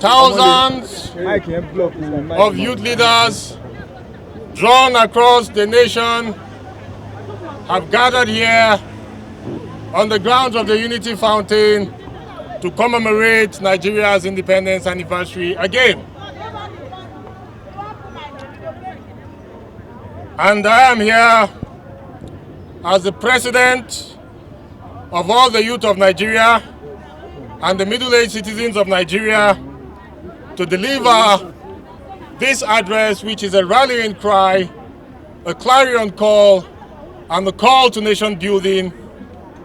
Thousands of youth leaders drawn across the nation have gathered here on the grounds of the Unity Fountain to commemorate Nigeria's independence anniversary again. And I am here as the president of all the youth of Nigeria and the middle-aged citizens of Nigeria to deliver this address, which is a rallying cry, a clarion call, and a call to nation building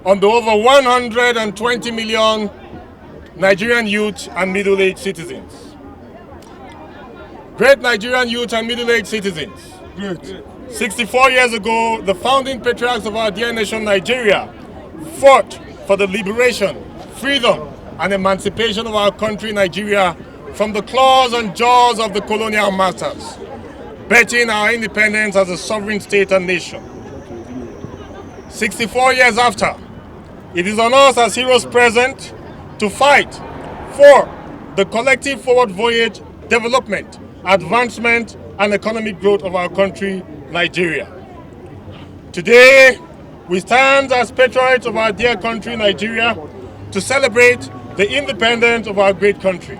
on the over 120 million Nigerian youth and middle-aged citizens. Great Nigerian youth and middle-aged citizens. Good. 64 years ago, the founding patriarchs of our dear nation, Nigeria, fought for the liberation, freedom, and emancipation of our country, Nigeria, from the claws and jaws of the colonial masters, betting our independence as a sovereign state and nation. 64 years after, it is on us as heroes present to fight for the collective forward voyage, development, advancement, and economic growth of our country, Nigeria. Today, we stand as patriots of our dear country, Nigeria, to celebrate the independence of our great country.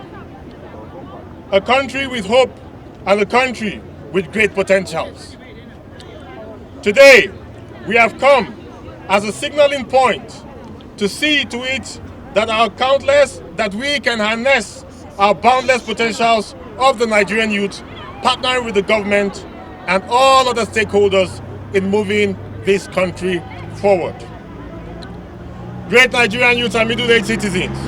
A country with hope and a country with great potentials. Today, we have come as a signaling point to see to it that we can harness our boundless potentials of the Nigerian youth, partnering with the government and all other stakeholders in moving this country forward. Great Nigerian youth and middle-aged citizens.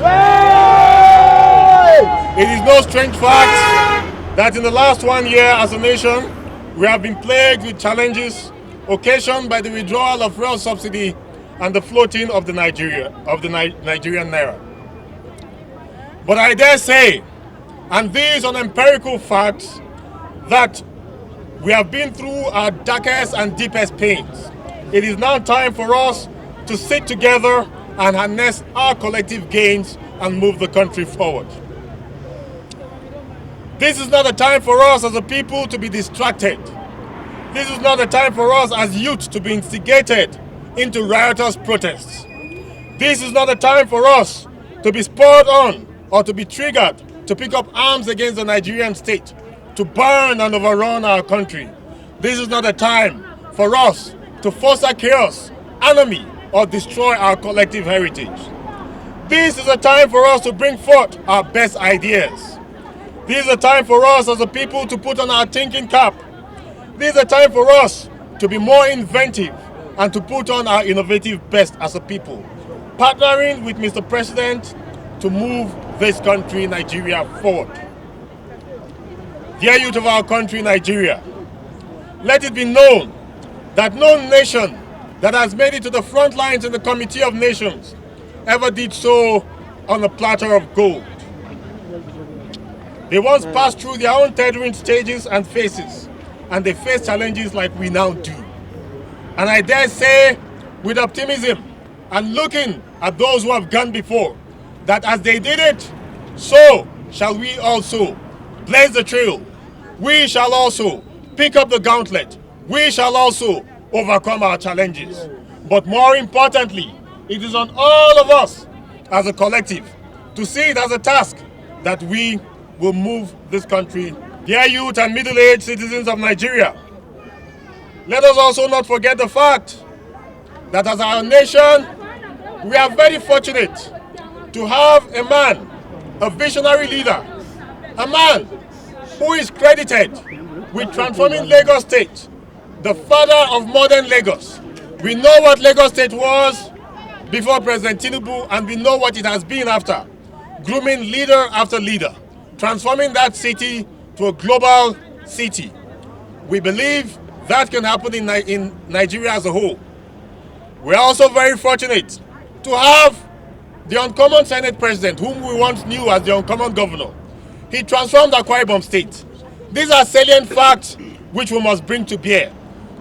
It is no strange fact that in the last 1 year as a nation, we have been plagued with challenges occasioned by the withdrawal of fuel subsidy and the floating of the Nigerian naira. But I dare say, and these are empirical facts, that we have been through our darkest and deepest pains. It is now time for us to sit together and harness our collective gains and move the country forward. This is not a time for us as a people to be distracted. This is not a time for us as youth to be instigated into riotous protests. This is not a time for us to be spurred on or to be triggered to pick up arms against the Nigerian state, to burn and overrun our country. This is not a time for us to foster chaos, enemy, or destroy our collective heritage. This is a time for us to bring forth our best ideas. This is a time for us as a people to put on our thinking cap. This is a time for us to be more inventive and to put on our innovative best as a people, partnering with Mr. President to move this country, Nigeria, forward. Dear youth of our country, Nigeria, let it be known that no nation that has made it to the front lines in the Committee of Nations ever did so on a platter of gold. They once passed through their own tethering stages and phases, and they face challenges like we now do. And I dare say, with optimism and looking at those who have gone before, that as they did it, so shall we also blaze the trail. We shall also pick up the gauntlet. We shall also overcome our challenges. But more importantly, it is on all of us as a collective to see it as a task that we will move this country. Dear youth and middle-aged citizens of Nigeria, let us also not forget the fact that as our nation, we are very fortunate to have a man, a visionary leader, a man who is credited with transforming Lagos State, the father of modern Lagos. We know what Lagos State was before President Tinubu, and we know what it has been after, grooming leader after leader, transforming that city to a global city. We believe that can happen in Nigeria as a whole. We are also very fortunate to have the uncommon Senate President, whom we once knew as the uncommon governor. He transformed Akwa Ibom State. These are salient facts which we must bring to bear.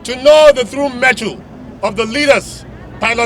To know the true mettle of the leaders piloting